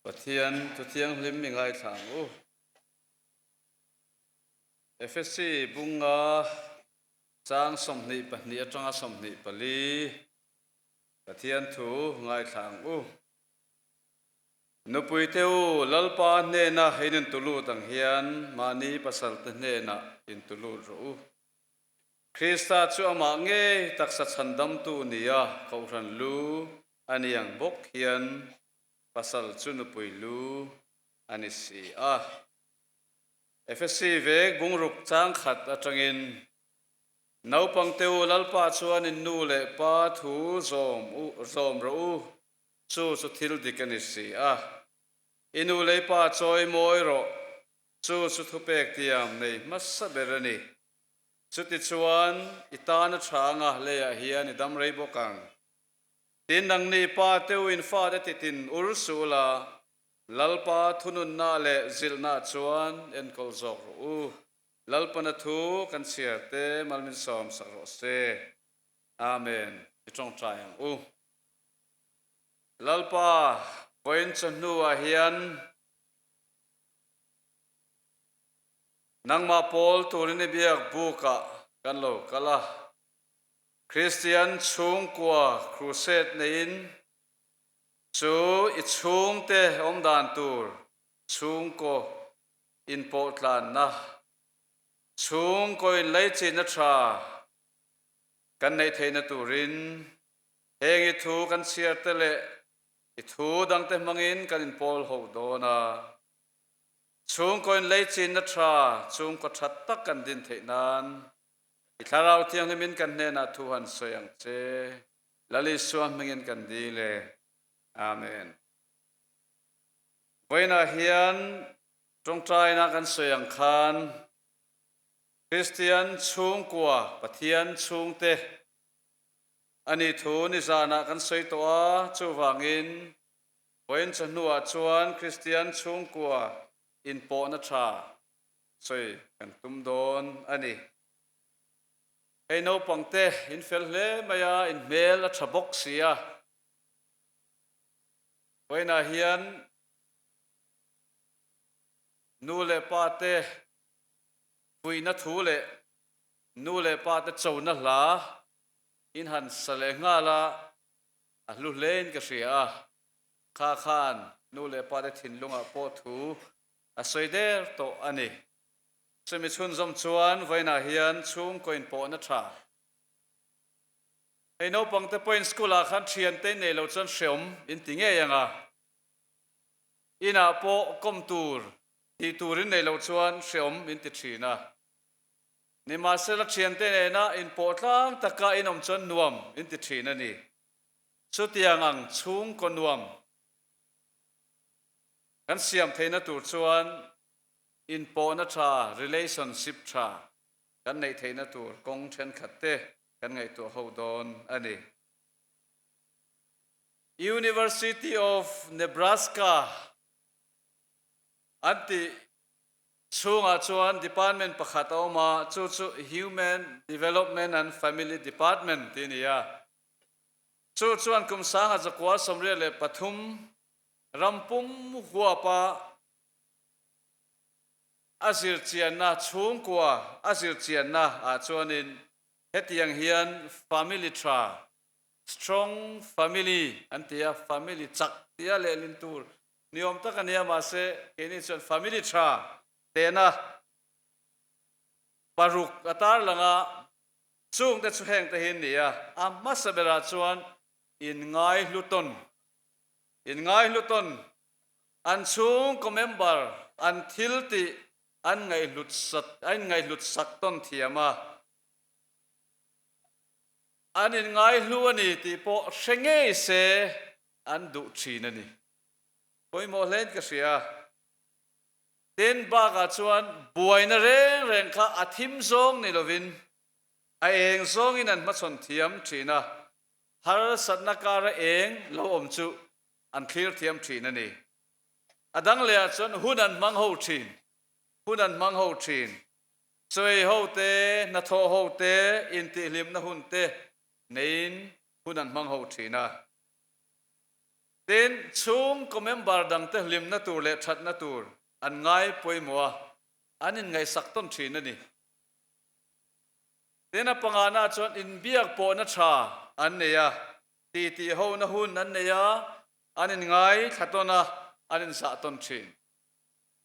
Pathian tu thiang lim mi ngai thang u FSC bunga chang somni pahni atanga somni pali Pathian thu ngai thang u nupui teu lalpa ne na heinin tulu tang hian mani pasal te ne na in tulu ro Krista chu ama nge taksa chandam tu nia kauran lu aniang bok hian pasal chu nupui lu ani si a FSC ve bungruk chang khat atangin naupang teu lalpa chuan in nu le pa thu zom ro chu thil dikani si a inu le pa choi moi ro chu thu pek tiam nei massa berani chuti chuan itana thanga le a hian idam rei bokang tin dang ni pa teu in fa da titin ursula lalpa thunun na le zilna chuan en kol zok ro lalpana thu kan siarte malmin som saro se amen itong trying lalpa point chanu a hian nangma pol turini biak buka kan lo kala Kristian Chhungkua Crusade nein chu I chung te om dan tur Chhungkaw Inpawhna Chhungkaw in lei chin na tha kan nei theina turin hengi thu kan siar te le I thu dang te mangin kan in pol ho dona Chhungkaw in lei chin na tha Chhungkaw that tak kan din theinan I tharau thiang min kan ne na thu han soyang che lali suam mangin kan di le amen voina hian trong trai na kan soyang khan Kristian Chhungkua Pathian chungte ani thu ni zana kan soi to a chu wangin voin chanua chuan Kristian Chhungkua Inpawhna tha soi kan tum don ani hei no pangte in fel hle maya in mel a thabok sia voina hian nu le pa te puina thu le nu le pa te chona hla in han sale nga la a lu len ka ria kha khan nu le pa te thin lunga po thu a soider to ani semi chun zom chuan voina hian Chhungkaw Inpawhna tha hei no pangte point school a khan thian te nei lo chan hreom in tinge yanga ina po kom tur ti turin nei lo chuan hreom in ti thina ni ma se la thian te nei na in po tlang taka in om chuan nuam in ti thina ni chu tiang ang Chhungkaw nuam kan siam theina tur chuan Inpawhna tha relationship tha kan nei theina tur kong then khatte kan ngai tu ho don ani University of Nebraska anti chunga chuan department pakhat awma chu Human Development and Family Department tinia chu chuan kumsanga zakwa somre le pathum rampum huapa azir chian na Chhungkua azir chian na a chuanin hetiang hian family tra strong family antia family chak tia le lin tur niom takania ma se keni chuan family tra tena paruk atar langa chung te chu heng te hin nia amma sabera chuan in ngai hluton an chung ko member an thilti an ngai lut sak ton thiama an in ngai hlu ani ti po hrenge se an du thin ani poimo len ka sia ten baga chuan buaina reng kha athim zong ni lovin a eng zong in an ma chon thiam thina har satna kara eng lo om chu an clear thiam thina ni adang le chuan hunan mang ho thin choi ho te na tho ho te in ti lim na hun te nein hunan mang ho thina Tên chung có member đằng te lim na tur le that na tur an ngai poi mua anin ngai sak ton thin ani tên apangana chon in biak po na tha an neya ti ho na hun an neya anin ngai thatona anin sa ton thin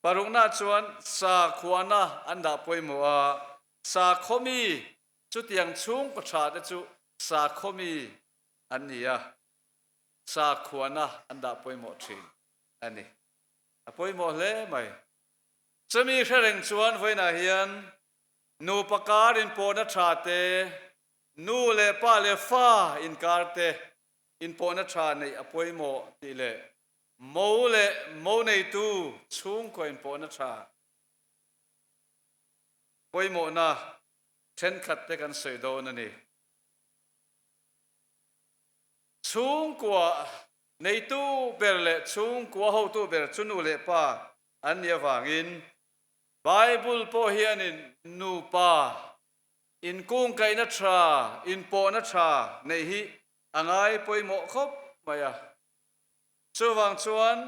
parung na chuan sa khuana an da poi mua sa khomi chu tiang chung ko tha te chu sa khomi an nia sa khuana an da poi mo thin ani apoi mo le mai chami khareng chuan voina hian nu pakar in po na tha te nu le pa le fa in kar te in po na tha nei apoi mo ti le mo nei tu chung ko in po na tha poi mo na then khat te kan soi do na ni Chhungkua nei tu ber le Chhungkua ho tu ber chunu le pa an ya wangin Bible po hianin nu pa in kung kai na tha in po na tha nei hi angai poi mo khop maya chuwang chuan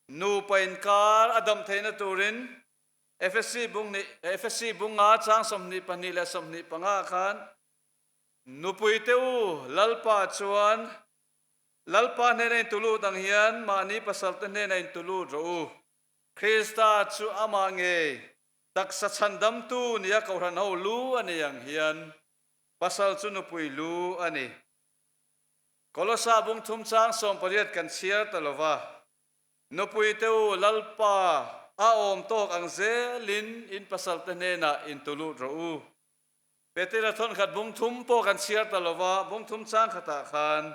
nu pa in kar adam theina turin FSC bung nga chang somni pani le somni panga khan nupui teu lalpa chuan lalpa ne nei tulu dang hian mani pasal te ne nei tulu ro Krista chu ama nge taksa chandam tu nia ko ran ho lu ani yang hian pasal chu nupui lu ani kolosa bung thum chang som pariat kan chiar talova nupui teu lalpa a om tok ang zelin in pasal te ne na in tulu ro Petera thon khat bung thum po kan chiar talova bung thum chang khata khan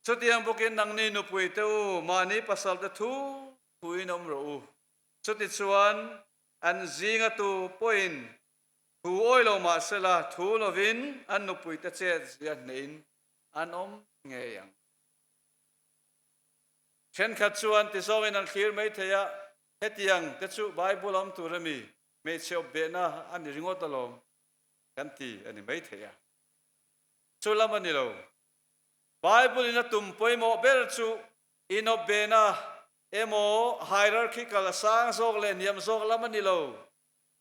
chutiang bukin nang ni nu pui teu mani pasal te thu inom ro chuti chuan an zinga tu point thu oilo ma sela thu lovin an nu pui te che zia nein an om nge yang chen khat chuan ti song in an khir mai theya hetiang te chu bible am tu rami me cheu be na an ringot alom kanti ani mai theya chulam ani lo Bible ina tum poimo ber chu ino bena emo hierarchical sang zog le niam zog lamani lo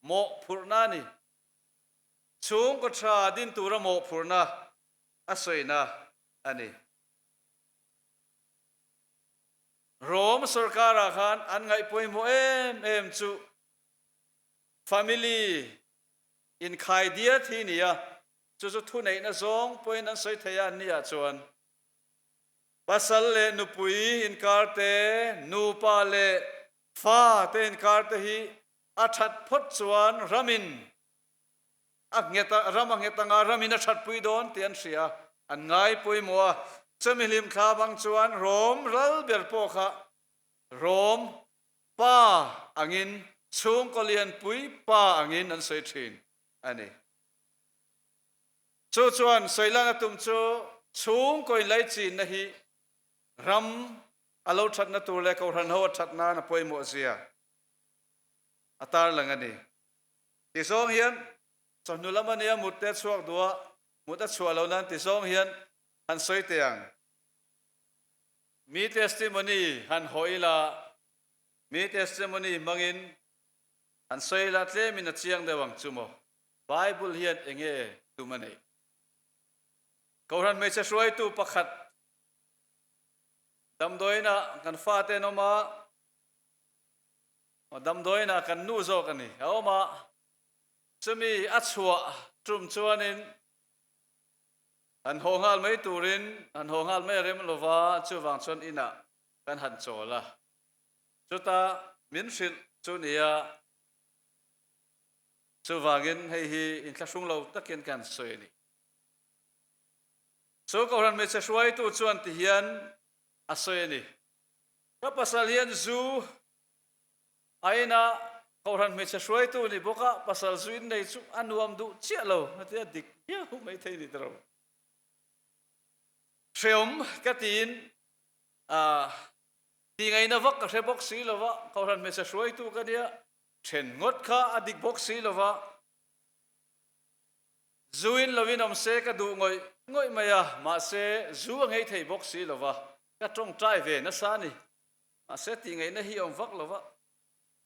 mo phurnani chung ko tha din tura mo phurna asoina ani Rom sarkara khan an ngai poimo em chu family in khai dia thinia chu thu nei na zong point an soi thaya nia chuan pasal le nupui in karte nupa le fa te in karte hi athat phot chuan ramin angeta ramangeta nga ramin athat pui don tian sia an ngai pui mo chamilim kha bang chuan rom ral ber po kha rom pa angin chung kolian pui pa angin an sei thin ani chu chuan soilana tum chu chung koi lai chin na hi ram alo that na tur le ko ran ho that na na poi mo zia atar langani ti song hian chonulamania mutte chuak duwa muta chualo nan ti song hian han soi teang mi testimony han hoila mi testimony mangin han soila tle min na chiang dewang chumo Bible hian enge tumani ko ran me che suai tu pakhat damdoina kan fate no ma damdoina kan nu zo kan ni awma chumi achua trum chuanin an hongal mai turin an hongal mai rem lova chuwang chon ina kan han chola chuta min sil chunia chuwangin hei hi in thlasung lo takin kan soi ni so ko ran me che suai tu chuan ti hian asoi ni ka pasal hian zu aina ko ran me che suai tu ni boka pasal zuin nei chu anuam du chia lo natia dik ya hu mai thei ni tro Sheom katin ti ngai na vak ka se box si lova ko ran me che suai tu ka dia chen ngot kha adik box si lova zuin lovin om se ka du ngoi maya ma se zu ngai thei box si lova ka trong trai về na sa ni a se ti ngai na hi om vak lova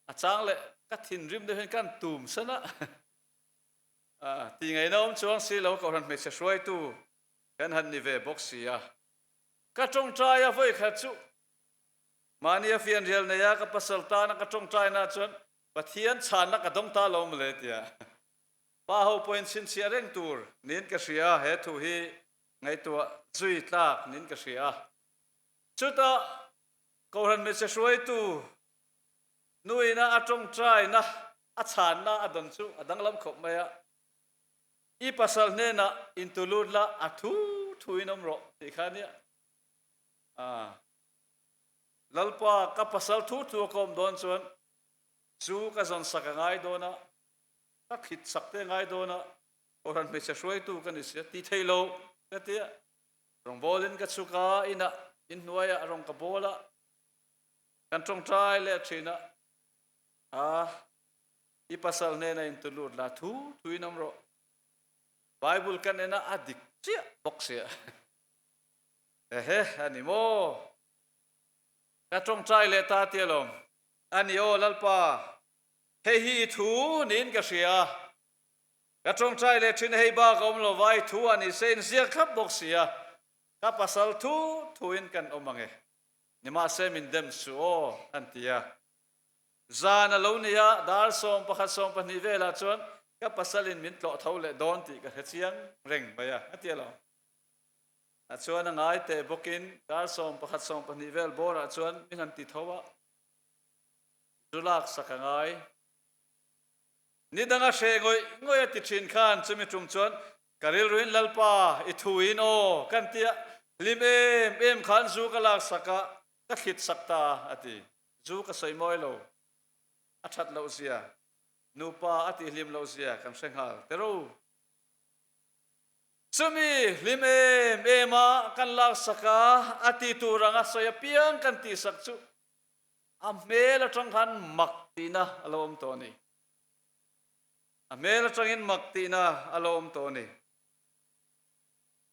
a chang le ka thin rim de hen kan tum sana ti ngai na om chuang si lo ko ran me se shuai tu kan han ni ve boxia ka trong trai a voi kha chu mania fian rial na ya ka pasal ta na ka trong trai na chuan pathian chan na ka dong ta lom le tia pa ho point sin sia reng tur nin ka sia he thu hi ngai tu zui tlak nin ka sia chuta ko ran me se shuai tu nui na a trong trai na a chan na a don chu adang lam khop maya I pasal ne na intulud la a thu inom ro ti khania lalpa ka pasal thu kom don chuan chu ka zon sakangai dona ka khit sakte ngai dona oran me se shuai tu kan isia ti thailo ka tia rong bolin ka chuka ina in nuaya rong ka bola kan trong trai le thina I pasal ne na intulud la thu inom ro Bible kan ena adik cia boxia ani mo ka trong trai le ta tialom ani o lalpa hei hi thu nin ka sia ka trong trai le thin hei ba kom lo vai thu ani sen sia khap boxia ka pasal thu in kan omange ni ma se min dem su o antia zana lo nia dar som pakhat som pani vela chuan ka pasalin min tlo thau le don ti ka hechiang reng baya atialo a chuan ngai te bokin dar som pakhat som pani vel bora chuan min han ti thowa zulak sakangai ni danga she ngoi ti thin khan chumi tum chuan karil ruin lalpa I thuin o kan tia lim em khan zu ka lak saka ka khit sakta ati zu ka soimoi lo athat lo sia nupa ati lim lo sia kam senghal tero sumi lim ema kan lak saka ati turanga soya piang kan ti sak chu amela tang han maktina alom toni amela tangin maktina alom toni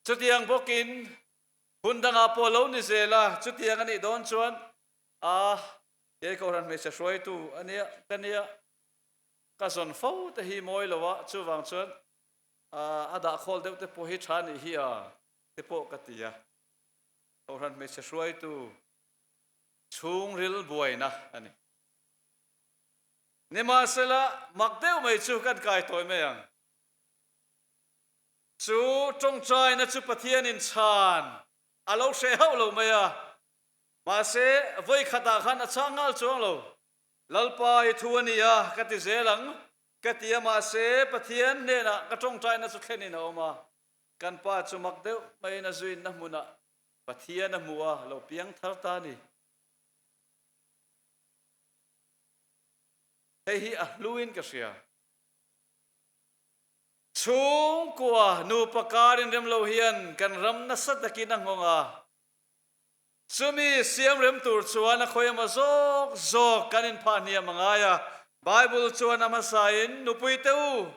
chutiang bokin hundanga polo ni zela chutiang ani don chuan ye ko ran me se shroi tu ania kania ka zon fo te hi moi lowa chu wang chuan ada khol deuh te po hi thani hi te po katia ko ran me se shroi tu chung ril buaina ani nema sela makdeu mai chu kan kai toy me yang chu trong trai na chu pathian in chan alo se hau lo maya ma se voi khata khan achangal chuang lo lalpa I thuania kati zelang katia ma se pathian ne na ka trong trai na chu theni na oma kan pa chu makdeu mai na zuin na muna pathian na muwa lo piang thar ta ni hei hi luin ka sia Chhungkua nu pakarin rem lo hian kan ram na satakin ang ngonga sumi siam rem tur chuan a khoyama zok kanin phania mangaya Bible chuan ama sain nupui teu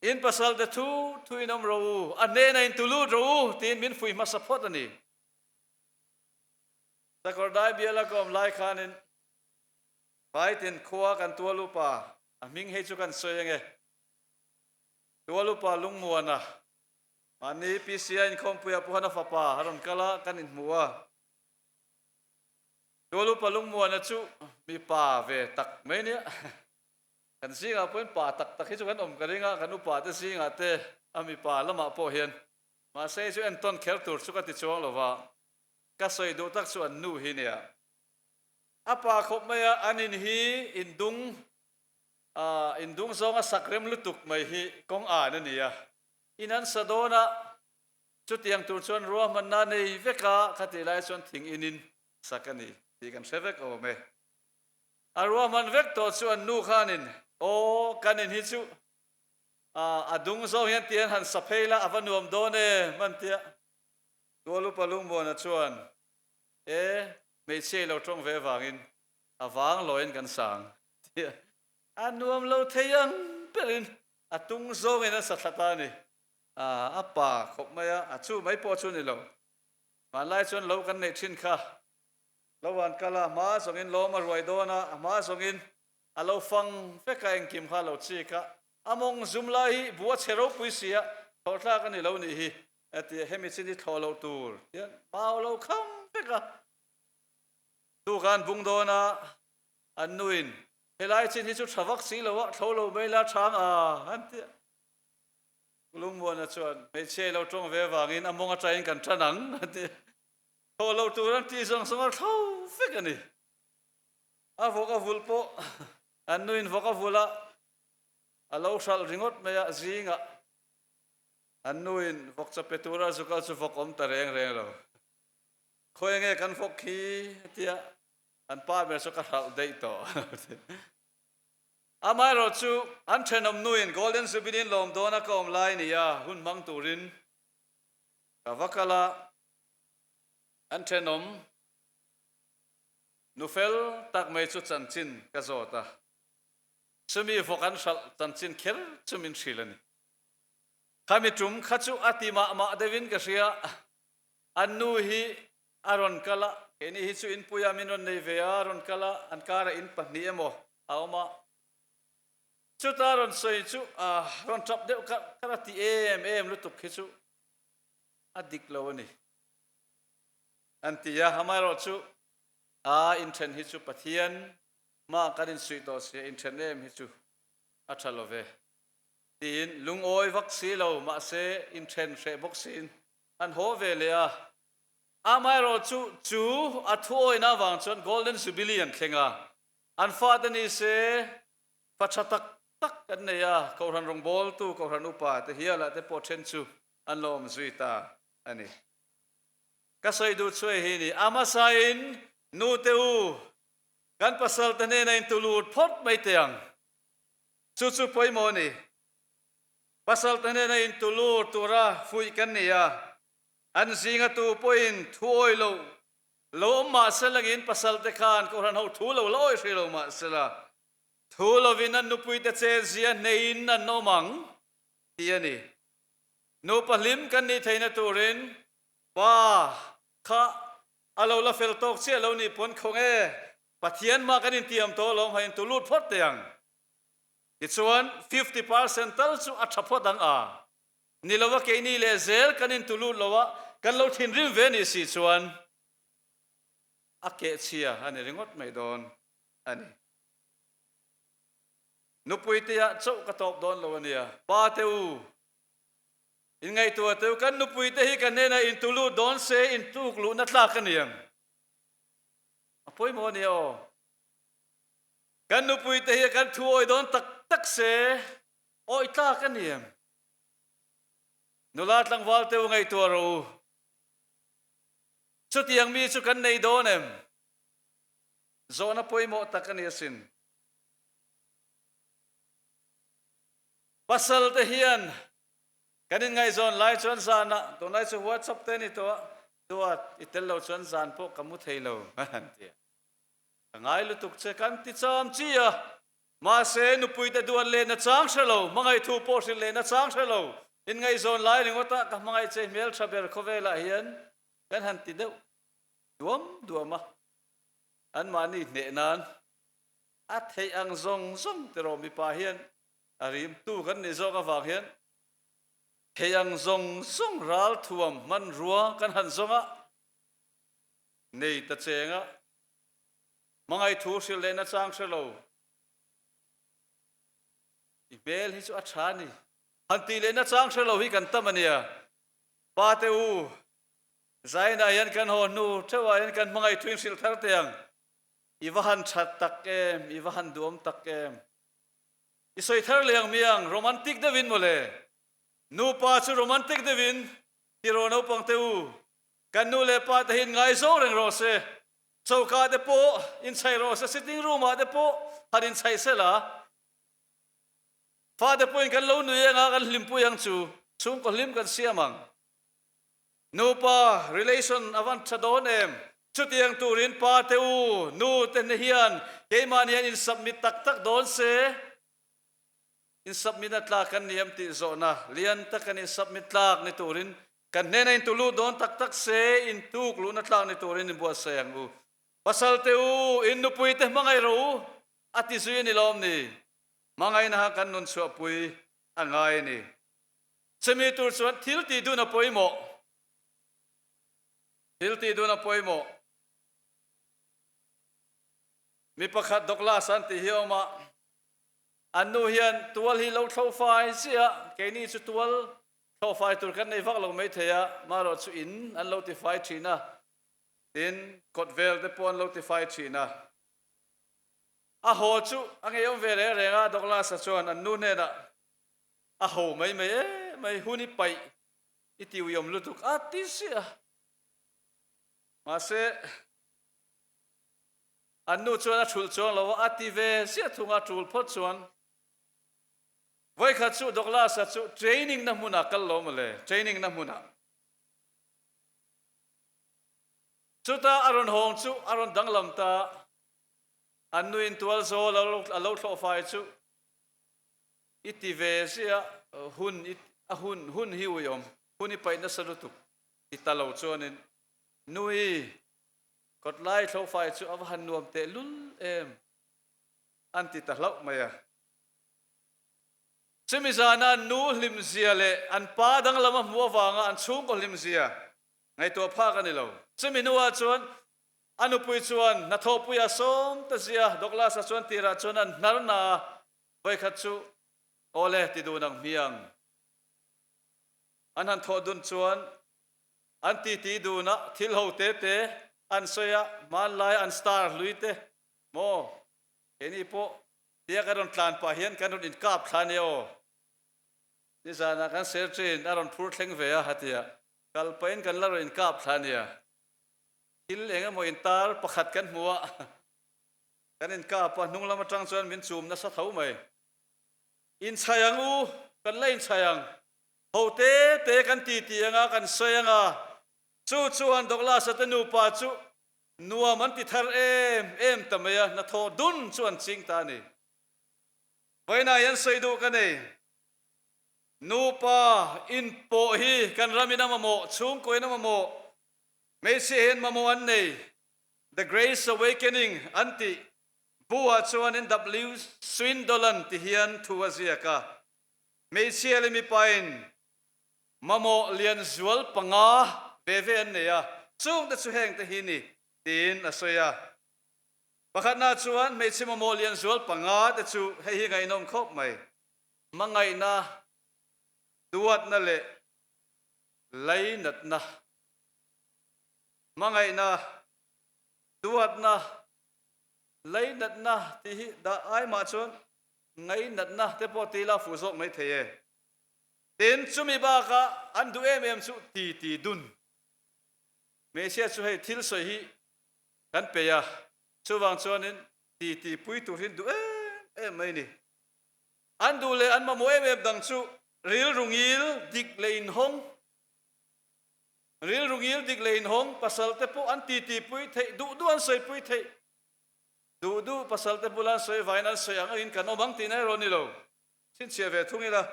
in pasal de thu inom ro ane na in tulu ro tin min fui ma support ani sakordai biala kom lai khanin bai tin khuwa kan tualupa aming he chu kan soyenge tualupa lungmuana ani PCI in kompuya puhana fapa haron kala kanin muwa tualupa lungmuana chu mi pa ve tak menia kan singa poin pa tak hi chu kan om karinga kan upa te singa te ami pa lama po hian ma sei chu en ton kher tur chu ka ti chuang lova ka soi do tak chu an nu hi nia apa khop maya anin hi indung zonga sakrem lutuk mai hi kong na nia inan sadona chutiang tur chuan ruwa man na nei veka khati lai chuan thing inin sakani ti kan sevek o me arwa man vek to chuan nu khanin o kanin hi chu adung zo hian tian han sapheila avanuam done man tia tolu palung mo na chuan mei che lo trong ve wangin awang loin kan sang anuam lo theyang perin atung zo ngena sathatani apa khop maya achu mai po chu ni lo mà lai chuan lo kan nei thin kha lo wan kala ma songin lo ma ruai dona ma songin alo fang feka eng kim kha lo chi ka among zum lai buat chero puisia thotla kan ni lo ni hi ati hemi chini tholo tur ya ma lo kham feka tu kan bung dona anuin helai chin hi chu thawak si lo wa tholo mela thang a anti lung mo na chuan me che lo tong ve wangin among a train kan thanang anti tholo turan ti song song tho feka ni a voka vulpo anuin voka vula alo sal ringot meya zinga anuin vok cha petura zuka chu vok om ta reng reng lo khoi nge kan vok khi tia an pa me so ka hal dei to amai ro chu an thenom nuin golden subidin lom dona ka om lai ni ya hun mang turin ka vakala an thenom nufel tak mai chu chan chin ka zota sumi vokan sal chan chin kher chumin thilani khami tum khachu atima ma devin ka sia anu hi aron kala eni hi chu in puya minon nei ve aron kala an kara in pahni emo awma chu taron soi chu ron chap de ka ti em lutuk hi chu adik lawani antia hamaro chu in then hi chu pathian ma karin sui to se in then em hi chu athalove tin lung oi vak si lo ma se in then se boxin an ho ve le amai ro chu athuoi na wang chon golden jubilee an thlenga an fa ni se pachatak tak kan ne ya ko ran rong bol tu ko ran upa te hiala te pothen chu an lom zuita ani ka sai du choi hi ni ama sain nu te u kan pasal tane na in tulut phot mai teang chu poi mo ni pasal tane na in tulut tura fui kan ni ya an zinga tu poin thuoi lo ma selangin pasal te khan ko ran ho thu lo loi se lo ma sela thu lo vinan nu pui te che zia nein an no mang tiani no palim kan ni theina turin pa kha alo la fel tok che lo ni pon khonge pathian ma kan in tiam to lom hain tulut phot teang ichuan 50% tal chu athapot ang nilawa ke ni le zel kan in tulut lowa kan lo thin rim ve ni si chuan ake chia ani ringot mai don ani nupui te ya chau ka top don lo ania pa te u in ngai tu te kan nupui te hi kan ne na in tulu don se in tuk lu na tla kan yang apoi mo ni o kan nupui te hi kan thuoi don tak se oi tla kan yang nulat lang wal te u ngai tu ro chu tiang mi chu kan nei don em zona poi mo takan yasin pasal te hian kanin ngai zon lai chuan zana to lai chu whatsapp te ni to itel lo chuan zan po kamu theilo han ti ngai lu tuk che kan ti cham chia ma se nu pui te duan le na chang shalo mangai thu po sin le na chang shalo in ngai zon lai ringota ka mangai che mel thaber khovela hian kan han ti deu duama an mani ne nan a thei ang zong te ro mi pa hian arim tu kan ni zo ka wang hian thei ang zong ral thuam man ruwa kan han zonga nei ta chenga mangai thu sil le na chang shelo ibel hi chu athani han ti le na chang shelo hi kan tamania pa te u zaina yan kan ho nu thewa yan kan mangai thuin sil thar teang iwahan that tak em iwahan duam tak em isoi thar leang miang romantic devin mole nu pa chu romantic devin tiro no pang teu kan nu le pa te hin ngai zo reng ro se chauka de po in chai ro se sitting room a de po harin chai sela fa de po in kan lo nu yang kan limpu yang chu chung ko lim kan siamang nu pa relation avan chadon em chutiang turin pa teu nu ten hian keman hian in submit tak don se in submit atla kan niam ti zona lian ta kan in submit tlak ni turin kan nena in tulu don tak tak se in tuk lu na tlang ni turin in buat sayang u pasal te u in nu pui te mangai ro ati suy ni lom ni mangai na kan nun su pui angai ni semi tur chuan thil ti du na poimo thil ti du na poimo mi pakhat dokla san ti hioma anu hian tual hi lo thlo fai sia ke ni chu tual thlo fai tur kan nei vak lo mai theya maro chu in an lo ti fai thina tin kotvel te pon lo ti fai thina a ho chu angeyom vele renga dokla sa chuan anu ne na a ho mai mai mai huni pai itiu yom lutuk atisia mase anu chuan a thul chuan lo ative sia thunga thul phot chuan voi kha chu dokla sa chu training na muna kal lo male training na muna chuta aron hong chu aron danglam ta anu in tual zo lo thlo fai chu itive sia hun hiu yom huni pai na salutuk italo chuanin nui kot lai thlo fai chu awan nuam te lul em anti ta hlau maya chimizana nu limzia le an pa dang lama muwa wanga an chung ko limzia ngai to pha ka ni lo chiminua chuan anu pui chuan na tho puya som ta zia dokla sa chuan tira chuan an narna vai khat chu ole ti du nang miang an han tho dun chuan an ti du na thil ho te an soya man lai an star luite mo eni po tia karon tlan pa hian karon in kap thaneo ni sana kan serchin aron phur thleng ve a hatia kal pain kan laro in kap thania thil enga mo in tar pakhat kan muwa kan in kap pa nung lama tang chuan min chum na sa thau mai in chayang u kan lain chayang hote te kan ti anga kan soyanga chuan dokla sa te nu pa chu nuwa man ti thar em tamaya na tho dun chuan ching ta ni vaina yan seidu ka nei nu pa in po hi kan ramina mamo chhungkua na mamo me se hen mamo an nei the grace awakening anti buwa chuan in w swindolan ti hian thuazia ka me se le mi pain mamo lian zual panga ve an nei a chung ta chu heng ta hi ni tin asoya pakhat na chuan me chima molian zual panga te chu hei hi ngai nom khop mai mangai na duat na le lai nat na mangai na duat na lai nat na ti hi da ai ma chuan ngai nat na te po ti la fu zok mai theye tin chumi ba ka an du em chu ti dun me sia chu hei thil soi hi kan pe ya chuwang chuanin ti pui tu hin du mai ni an du le an ma mo em dang chu ril rungil dik lein hong pasal te po an ti pui thei du an soi pui thei du pasal te bulan soi vainan soi ang in kan omang ti nai ro ni lo sin chia ve thungi la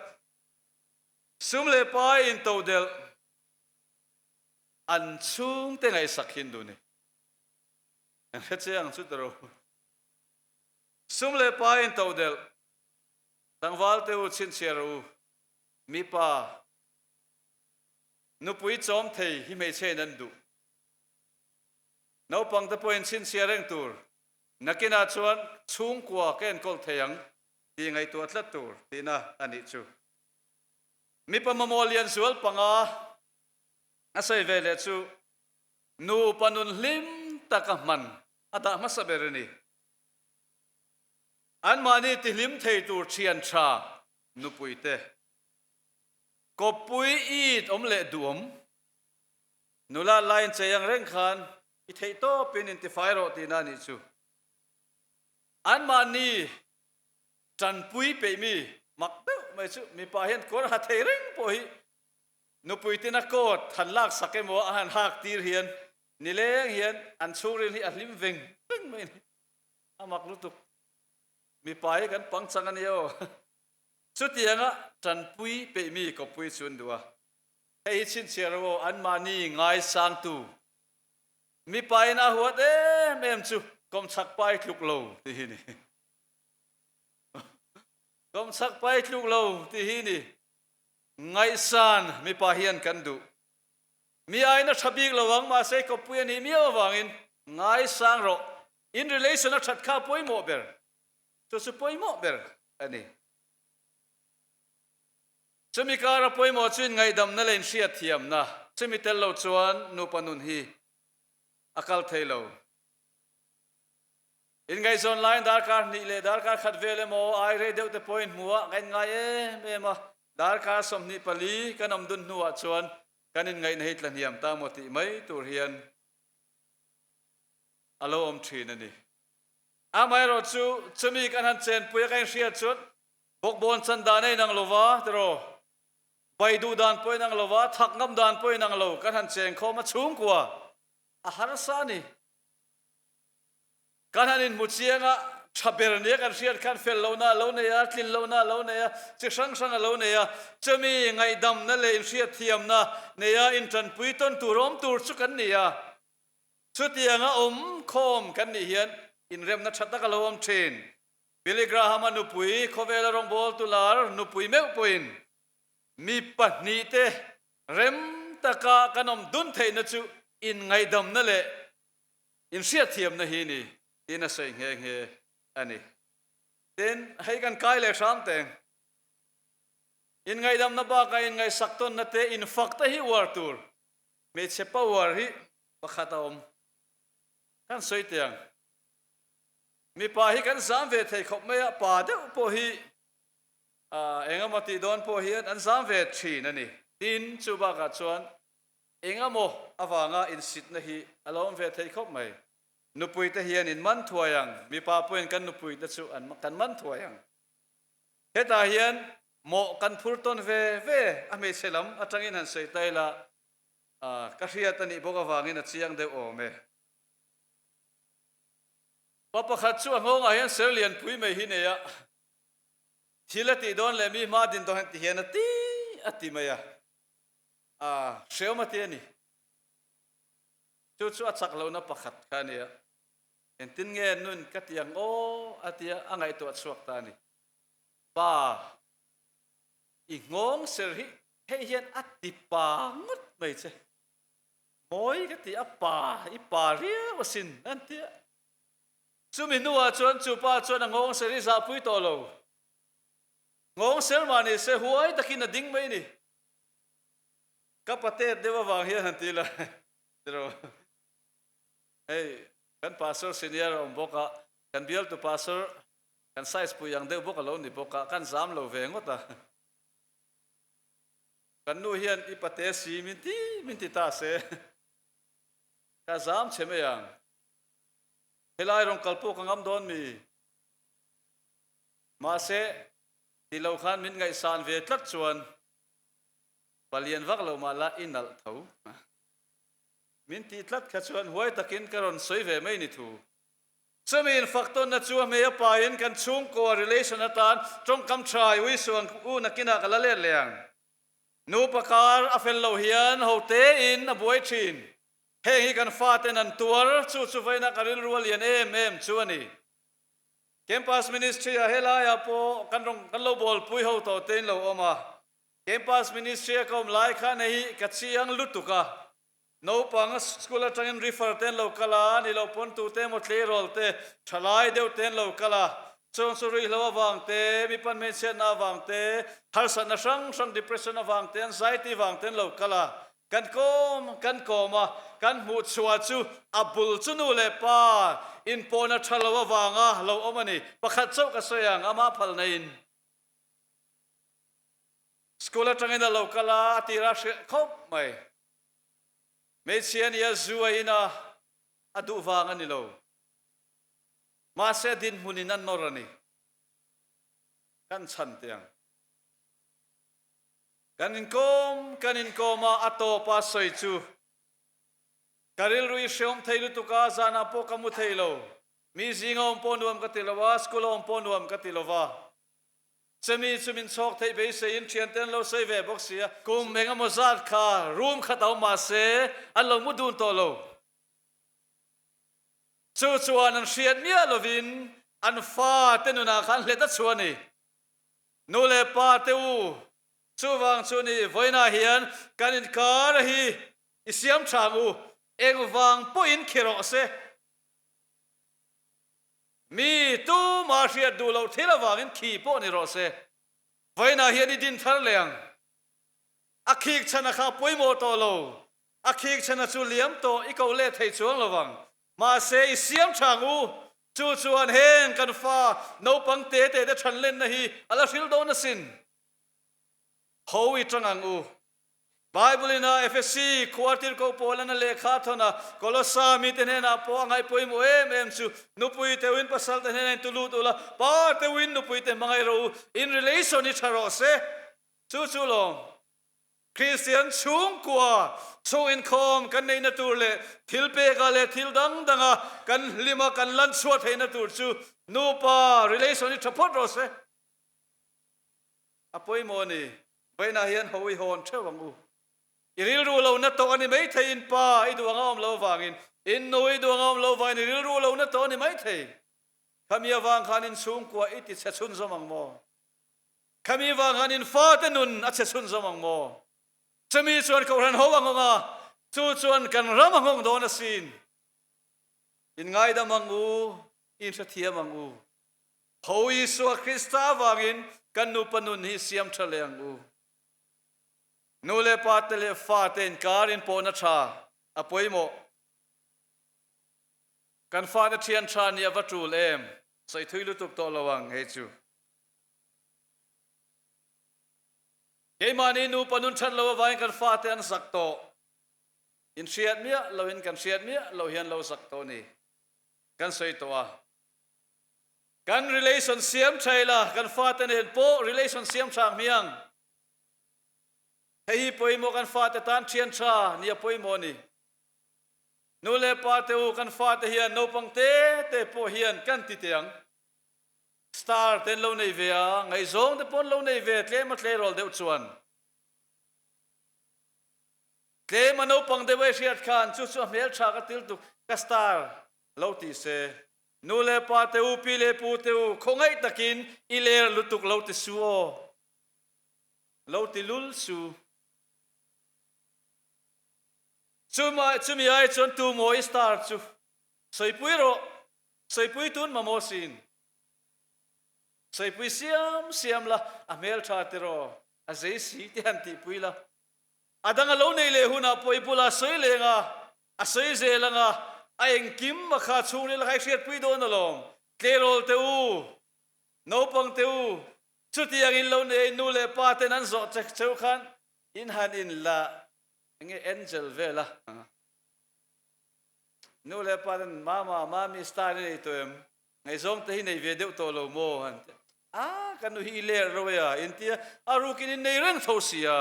sum le pa in to del an chung te ngai sakhin du ni ang hetse ang chu taro sum le pa in to del tangwal te u chin chia ro mi pa nu pui chom thei hi me che nan du no pang te point chin chia reng tur nakina chuan chhungkua ken kol theyang ti ngai tu atlat tur tina ani chu mi pa mamolian zual panga asai vele chu nu panun lim takaman ata masaberani an mani ti lim thei tur chian tha nu puite ko pui it omle duom nula line cheyang reng khan I thei to pin in ti fairo ti na ni chu an mani chan pui pe mi mak pe mai chu mi pa hian kor ha thei reng po hi nu pui ti na ko than lak sake mo han hak tir hian ni leng hian an churin hi atlim veng mai ni amak lutuk mi pa hi kan pang chang an yo chu tianga chan pui pe mi ko pui chun duwa hei chin chero an mani ngai sang tu mi pai na huat em chu kom chak pai tluk lo ti hi ni kom chak pai tluk lo ti hi ni ngai san mi pa hian kan du mi ai na thabik lawang ma se ko pui ni mi awangin ngai sang ro in relation a that kha poi mo ber so su poi mo ber ani chumi kara poi mo chin ngai dam na len sia thiam na chumi tel lo chuan nu panun hi akal thailo in ngai zon line dar kar ni le dar kar khat vele mo ai re deu te point muwa kan ngai me ma dar kar som ni pali kanam dun nuwa chuan kanin ngai nei tlan hiam ta mo ti mai tur hian alo om thin ani amai ro chu chumi kan han chen pui kan sia chut bok bon chan da nei nang lova tro bai du dan poi nang lova thak ngam dan poi nang lo kan han chen khoma Chhungkua a har sa ni kan hanin muchianga thaber ne kan siat kan fel lo ne ya tlin lo ne ya chi sang sang lo ne ya chumi ngai dam na le in siat thiam na ne ya in tran pui ton turom tur chu kan ni ya chu tianga khom kan ni hian in rem na thatta ka lo om thin biligraham anu pui khovela rong bol tular nu pui meu puin mi pahni te rem taka kanom dun theina chu in ngai dam na le in siat thiam na hi ni in a say nge ani then hay kan kai le sam teng in ngai dam na ba ka in ngai sakton na te in fakta hi war tur me chepa war hi pakhata om kan soi tiang mi pa hi kan zam ve thei khop me pa de po hi engamati don po hi an zam ve thin ani tin chu ba ka chuan engamo awanga in sit na hi alom ve thei khop mai nupui te hian in man thuayang mi pa poin kan nupui te chu an kan man thuayang heta hian mo kan phurton ve ame selam atangin han sei taila ka hriat ani boka wangin a chiang de o me papa khat chu ngong a hian serlian pui mai hi ne ya thilati don le mi ma din to han ti hian ati maya seoma te ni chu achak lo na pakhat kha ne ya en tin nge nun katiang o atia angai to chuak ta ni pa i ngong ser hi hei hian ati pa ngot mai che moi kati apa i pa ria wasin antia chumi nuwa chuan chu pa chuan ngong ser hi za pui to lo ngong ser mani se huai takin a ding mai ni kapate dewa wang hian antila tro hey kan pastor senior om boka kan bial to pastor kan size pu yang deu boka lo ni boka kan zam lo ve ngota kan nu hian ipate si minti ta se ka zam cheme yang helai rong kalpo kangam don mi ma se ti lo khan min ngai san ve tlat chuan palian vak lo mala inal thau min ti tlat kha chuan huai takin karon soi ve mai ni thu chamin fakton na chu me pa in kan Chhungkaw relation atan trong kam trai wi suang u nakina kala le leang nu pakar afel lo hian hote in a boy thin heng hi kan faten an tuar chu vaina karil rual yan em chu ani campus ministry a hela ya po kan lo bol pui ho to ten lo oma campus ministry kom lai kha nei ka chiang lutuka no pang school atangin refer ten lo kala ni lo pon tu te mo tle rol te thalai deu ten lo kala chong suri lo wang te mi pan men chen na wang te har san na sang depression na wang te anxiety wang ten lo kala kan koma kan mu chua chu abul chu nu le pa Inpawhna thalo wanga lo omani pakhat chau ka soyang ama phal nain school atangin lo kala tira khop mai mechian ya zuaina adu wanga ni lo ma se din huninan norani kan chan tiang kanin koma ato pa soi chu karil rui shom theilu tuka zana po kamu theilo mi zingom ponuam katilowa skulom ponuam katilowa semi chumin chok thei be se in thian ten lo sei ve bok sia kum menga mozat kha room khatau ma se allo mudun to lo chu chuan an hriat mia lovin an fa tenuna khan le ta chuani nu le pa teu chuwang chuni voina hian kanin kar hi isiam thangu engwang poin khero se mi tu ma hriat du lo thilawangin khi po ni ro se voina hian idin thar leng akhik chana kha poimo to lo akhik chana chu liam to iko le thei chuang lawang ma se isiam thangu chu chuan hen kan fa no pang te te than len na hi ala hril do na sin Howi trangang u Bible ina FSC quarter ko polana lekha thona kolosa mi tenena po angai poimo em chu nupui te win pasal tenena tulut ula pa te win nupui te mangai ro in relation ni tharo se chu long Kristian Chhungkua so in kom kan nei na tur le thilpe ga le thil dang danga kan lima kan lan suat he na tur chu nupa relation ni thapot ro se apoimo ni Baina hian hoi hon thewang u iril ru lo na to ani mai thei in pa i du angam lo wangin in noi du angam lo wangin iril ru lo na to ani mai thei khamia wang khanin Chhungkua iti che chun zamang mo khamia wang khanin fa tenun a che chun zamang mo chami chuan ko ran howang nga chu chuan kan ramangong do na sin in ngai da mangu in sathia mangu hoi su Krista wangin kan nu panun hi siam thaleng u nule patele faten karin pona tha apoimo kan fa na thian tha ni avatul em sai thuilu tuk to lawang he chu ke mani nu panun than lo wai kan fa te an sak to in hriat mia lo in kan hriat mia lo hian lo sak to ni kan sei to a kan relation siam thaila kan fa te ne po relation siam thang miang hei poimo kan fa te tan thian tha ni poimo ni nule pa te u kan fa te hian no pang te po hian kan ti tiang star ten lo nei ve a ngai zong te pon lo nei ve tle ma tle rol deuh chuan tle ma no pang de we hriat khan chu mel tha ka til tu ka star lo ti se nule pa te u pi le pu te u khongai takin iler lutuk lo ti su o lo ti lul su chumi ai chon tu moi star chu soipui tun mamosin soipui siam la amel tha te ro a zei si ti han ti pui la adanga lo nei le huna poi pula soi lenga a soi ze langa a eng kim ma kha chung le la khai hriat pui do na lom tlerol te u no pang te u chuti ang in lo nei nu le pa te nan zo chek cheu khan in han in la nge angel vela nu le padan mami star nei to em ngai zong te hi nei ve deuh to lo mo han kanu hi le ro ya intia aru kin nei ren thosia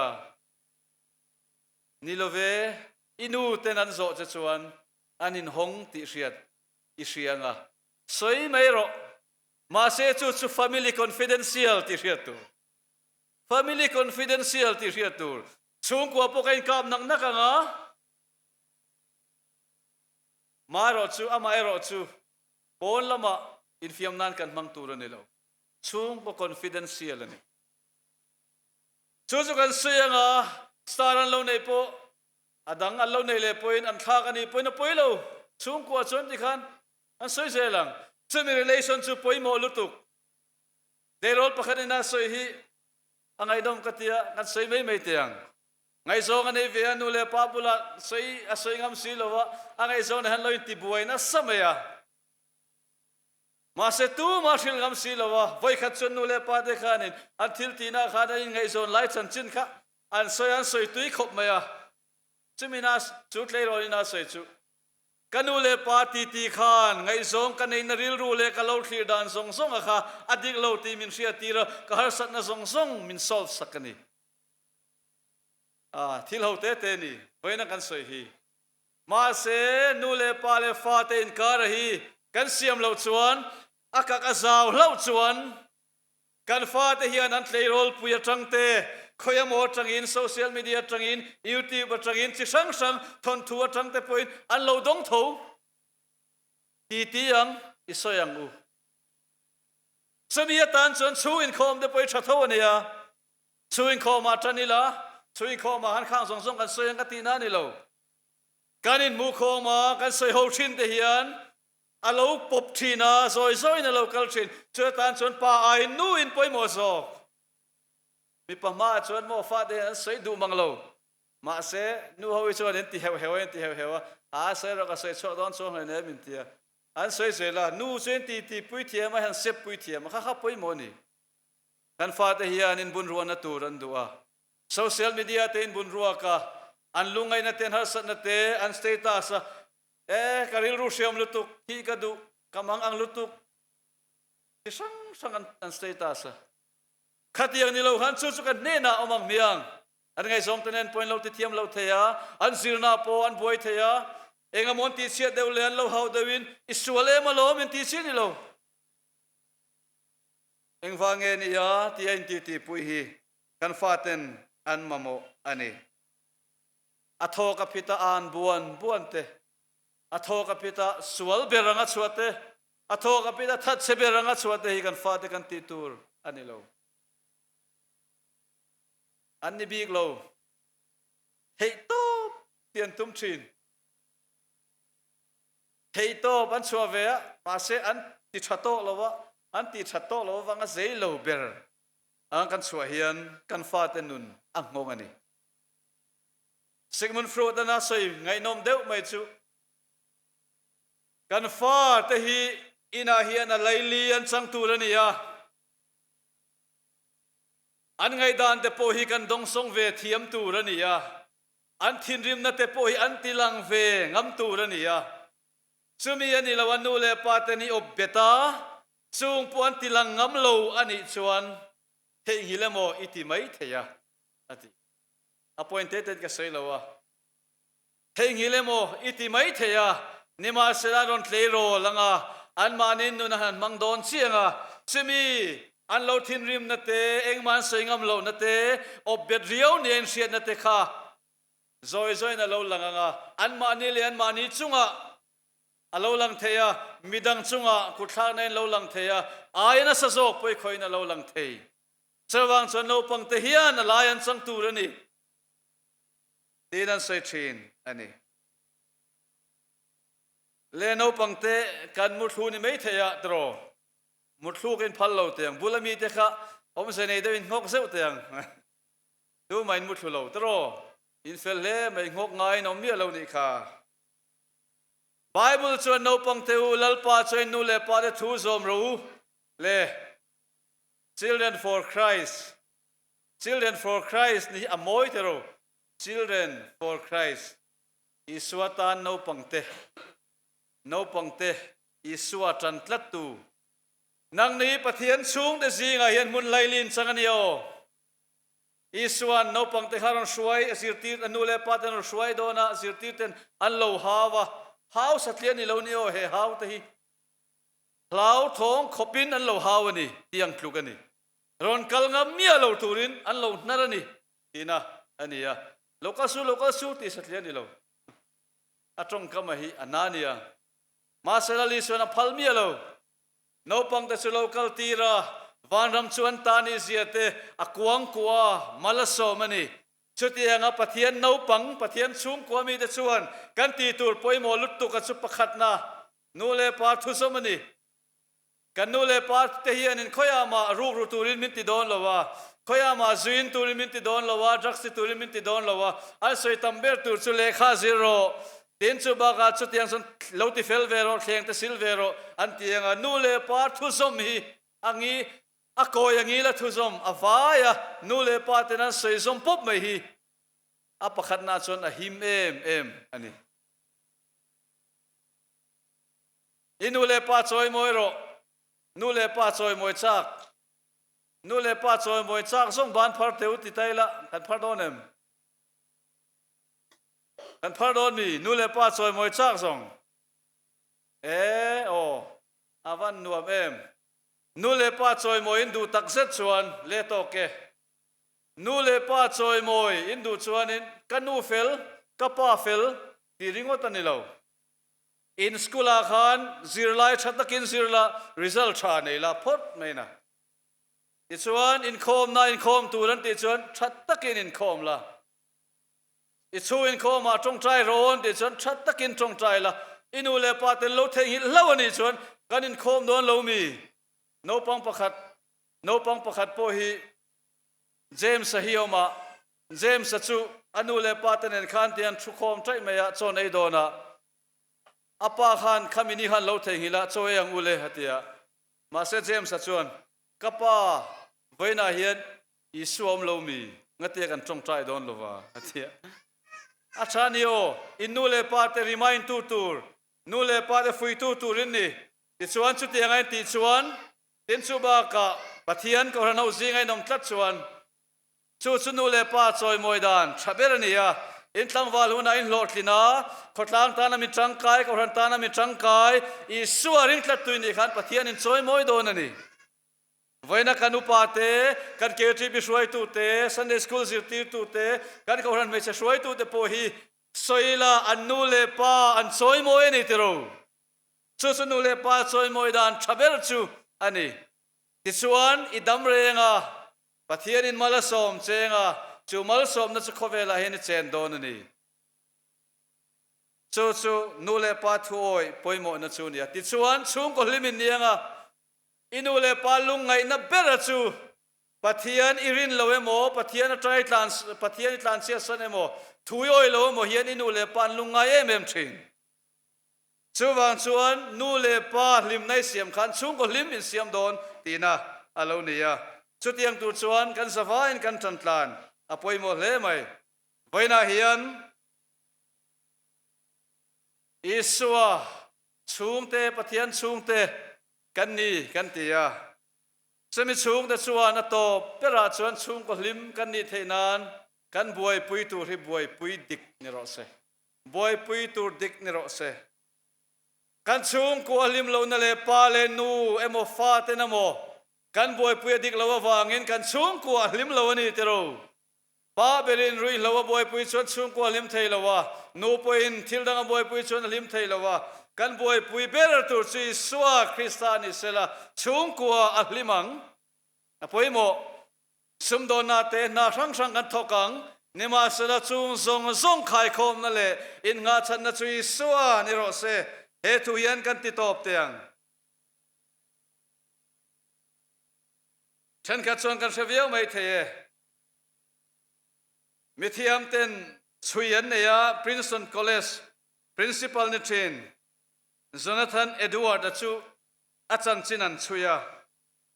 ni lo ve inu tenan zo che chuan anin hong ti hriat i hrianga soi mai ro ma se chu family confidential ti hriat tu family confidential ti hriat tu Chhungkua po kain kap nak nga maro chu ama ero chu pon lama in fiam nan kan mang tur ni lo chung po confidential ani chu kan suyanga staran lo nei po adang an lo nei le point an thak ani point poi lo Chhungkua chon ti khan an soi zelang chumi relation chu poi mo lutuk de rol pakhanina soi hi angai dom katia kan soi mai tiang ngai zong ani ve anu le papula soi ngam si lowa angai zong han loin ti buaina samaya ma se tu ma thil ngam si lowa voi khat chun nu le pa de khanin an thil tina khana in ngai zong lai chan chin kha an soi tui khop maya chumina chu tlei rolina soi chu kanu le pa ti khan ngai zong kanei na ril ru le ka lo thlir dan zong a kha adik lo ti min ria tira ka har sat na zong min solve sakani thil ho te ni voina kan soi hi ma se nu le pa le fa te in kar hi kan siam lo chuan akak azau lo chuan kan fa te hian an tlei rol puya tangte khoyamo tangin social media tangin YouTube tangin chi sang sang thon thua tangte point an lo dong tho ti yang isoyang u samia tan chon chuin khom de poi thatho ania chuin khom ma tanila chuin khom ma han khang song song kan soyang ka ti na ni lo kanin mu khom ma kan soi ho thin te hian alo pop thina zoi na local thin chu tan chon pa ai nu in poi mo zo mi pa ma chon mo fa de soi du manglo ma se nu ho chon en ti heu a se ro ka soi cho don cho ne min tia an soi se la nu chen ti pui thia ma han sep pui thia ma kha poi mo ni kan fa te hian in bun ruan na tur an duwa social media te in bun ruwa ka an lungai na ten har sat na te an status karil ru siam lutuk hi ka du kamang ang lutuk sang an status khatiang ni lo han chu kan ne na omang miang an ngai som tenen point lo ti thiam lo theya an zirna po an boi theya engamon ti sia deu len lo hau dewin isuale malo min ti sin lo engwange ni ya ti ein ti pui hi kan faten an mamo ani atho ka pita an buan te atho ka pita sual beranga chuate atho ka pita that se beranga chuate hi kan fate kan ti tur ani lo an ni big lo hei to tian tum chin hei to ban chua ve pa se an ti thato lowa an ti thato lo wanga zei lo ber ang kan chua hian kan fate nun ang ngong ani Sigmund Freud na soi ngai nom deuh mai chu kan fa te hi ina hian a laili an chang tur ania an ngai dan te po hi kan dong song ve thiam tur ania an thin rim na te po hi an tilang ve ngam tur ania chumi ani lawan nu le pa te ni obeta chung pu an tilang ngam lo ani chuan thei hilamo iti mai theya ati appointed ka sei lawa thei hilamo iti mai theya nima sela ron tleiro langa an manin nu na han mangdon chianga chimi an lo thin rim na te engman seingam lo na te obet riau ni en siat na te kha zoi na lo langa an mani le an mani chunga alo lang theya midang chunga kuthla nen lo lang theya aina sa jok poi khoina lo lang thei chawang chon lo pang te hian alayan chang tur ani tinan sei thin ani le no pangte kan muthu ni mai theya tro muthu ken phal lo teng bulami te kha om se nei devin ngok seu teng tu main muthu lo tro in fel le mai ngok ngai no mi lo ni kha bible chuan no pangte u lalpa chuan nu le pa de thu zom ro le children for Christ ni amoi te ro children for Christ iswatan no pangte iswa tran tlatu nang ni pathian chung de zinga hian mun lailin changanio iswan no pangte haron shuai asirtir anule patan shuai dona asirtir ten anlo hawa haw satlian ni lo ni o he haw te hi hlau thong khopin anlo hawani tiang tlukani ron kalngam mia lo turin anlo narani tina ania local su ti satlian ni lo atong kamahi anania masalali sona phalmia lo no pang ta local tira vanram chuan tani ziate akwang kwa malaso mani chuti anga pathian no pang pathian chhungkua mi te chuan kan ti tur poimo luttu ka chu pakhatna nule pa thusomani kan nule pa te hian in khoyama ru turin min ti don lowa khoyama zuin turin min ti don lowa draksi turin min ti don lowa al soi tamber tur chu lekha zero tin chu ba ga chu tiang son loti fel vero thleng te silvero an tianga nule pa thusom hi angi akoy angi la thuzom avaya nule pa te nan sei som pop mai hi apakhat na chon a him em ani inule pa choi moiro nule pa choi moi chak nule pa choi moi chak song ban phar teu ti taila kan phar donem kan pardon mi nule pa choi moi chak song o avan nuam em nu le pa choi moi in du tak zet chuan le to ke nu le pa choi moi in du chuan in kanu fel ka pa fel ti ringot ani lo in school a khan zirlai thatakin zirla result tha nei la phot mai na ti chuan in khom tu ran ti chuan thatakin in khom la i chu in khom ma trong trai ron ti chuan thatakin trong trai la inu le pa ten lo thei hi lo ani chuan kan in khom don lo mi no pang pakhat po hi James sahioma James chu anu le pa ten en khan tian thu khom trai mai a chon ei dona apa khan khamini han lo thei hi la choe ang ule hatia ma se James chuan kapa voina hian I suom lo mi ngate kan trong trai don lova hatia achanio inu le pa te remind tu tur nu le pa te fui tu turin ni ti chuan chu ti ngai ti chuan tin chu ba ka pathian ko ranau zingai nom tlat chuan chu nu le pa choi moidan thaber ania in tlangwal huna in lotlina khotlang ta na mi tangkai ko ran ta na mi tangkai I suaring tlat tu ni khan pathian in choi moi don ani voina kanu pa te kan ke bi shoi tu te Sunday school zirtir tu te kan ko ran me che shoi tu te po hi soila anu le pa an choi moi ni tero chu nu le pa choi moi dan thaber chu ani ti chuan I dam renga pathian in malasom chenga chu malasom na chu khovela hen chen don ani chu nu le pa thuoi poimo na chu nia ti chuan chung ko limin nianga inu le pa lung ngai na bera chu pathian irin lowe mo pathian trai trans pathian transition emo thui oi lo mo hian inu le pan lung ngai em thin chuwang chuan nu le pa lim nai siam khan chung ko lim in siam don tina alo nia chutiang tu chuan kan sawa in kan tantlan apoi mo hle mai voina hian Isua chungte pathian chungte kan ni kan tia semi chung da chuan a to pera chuan chung ko lim kan ni theinan kan buai pui tu ri buai pui dik ni ro se buai pui tu dik ni ro se kan chung ko lim lo na le pa le nu emo fa te na mo kan buai pui dik lo wangin kan chung ko lim lo ni te ro pa berin rui lo buai pui chuan chung ko lim thei lo wa nu poin thil dang buai pui chuan lim thei lo wa kan buai pui ber tu chi suwa Kristian isela Chhungkua ahlimang apoi mo sumdona te na sang kan thokang nima sela chung zong khai khom na le in nga chan na chui suwa ni ro se he tu yan kan ti top teang chen ka chuan kan sevio mai the mithiam ten chuyan ne ya Princeton College principal ni thin Jonathan Edward achu achan chinan chuya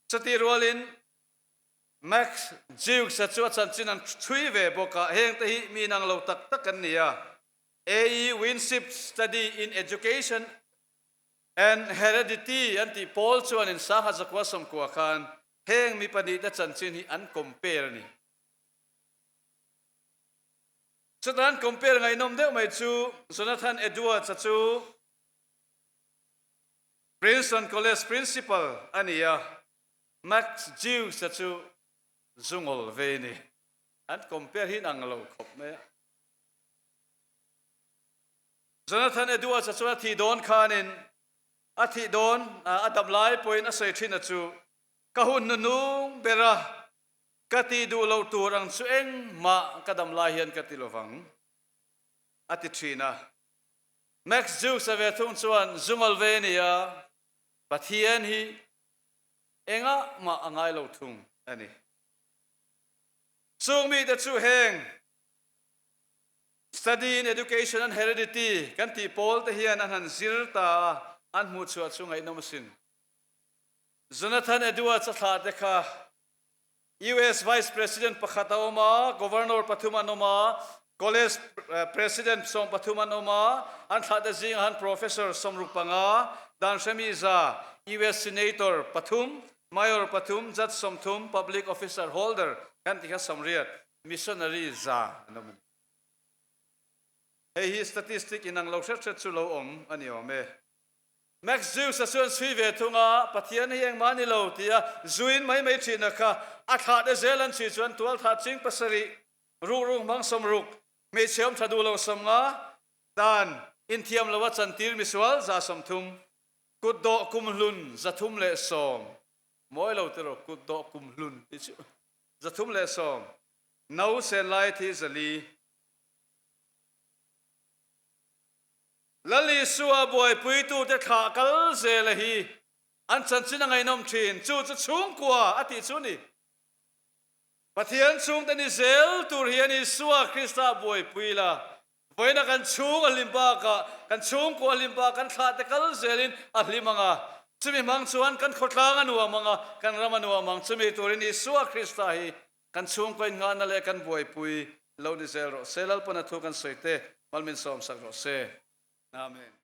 chati rolin Max Jukes achu achan chinan chui ve boka heng te hi mi nang lo tak tak kan nia AE Winship Study in Education and Heredity anti Paul chuan in saha zakwa som kwa khan heng mi pani da chan chin hi an compare ni chutan compare ngai nom deuh mai chu Jonathan Edward achu Princeton College principal ania Max Jukes achu zungol ve ni an compare hin ang lo khop me Jonathan Edwards achu thi don khanin athi don adam lai point a sei thin achu kahun nu bera kati du lo tur ang chueng ma kadam lai hian kati lovang ati thina Max Jukes ave thung chuan zungol ve nia pathian hi enga ma angai lo thung ani sung mi da chu heng study in education and heredity kan ti Paul te hian an han zir ta an mu chu ngai nomasin Jonathan Edwards atha dekha US Vice President pakhatawma Governor Pathumanoma College President som Pathumanoma an thada jing han Professor Somrupanga dan Shamiza US Senator Pathum Mayor Pathum Judge Somthum Public Officer Holder kan ti samriat missionary za namun hey hi statistic inang lo set chu lo om ani ome Max Zeus sa suan sui ve thunga pathian hiang mani lo tia zuin mai thina kha atha de zelan chi chuan tual tha ching pasari ru mang som ruk me chem thadu lo samnga dan in thiam lawa chantir miswal za som thum kut do kum hlun zathum le som moi lo tero kut do kum hlun ti chu zathum le som nau se lai thi zali lali suwa boy pui tu te kha kal ze la hi an chan chin ngai nom thin chu Chhungkua ati chu ni pathian chung tani zel tur hian suwa Krista boy pui la boina kan chung alimpa ka kan Chhungkua alimpa kan kha te kal zelin ahlimanga chumi mang chuan kan khotlang anuwa manga kan ramanuwa mang chumi turin suwa Krista hi kan Chhungkua nga na le kan boy pui lo ni zel ro selal pana thu kan soite malmin som sak ro se Amen.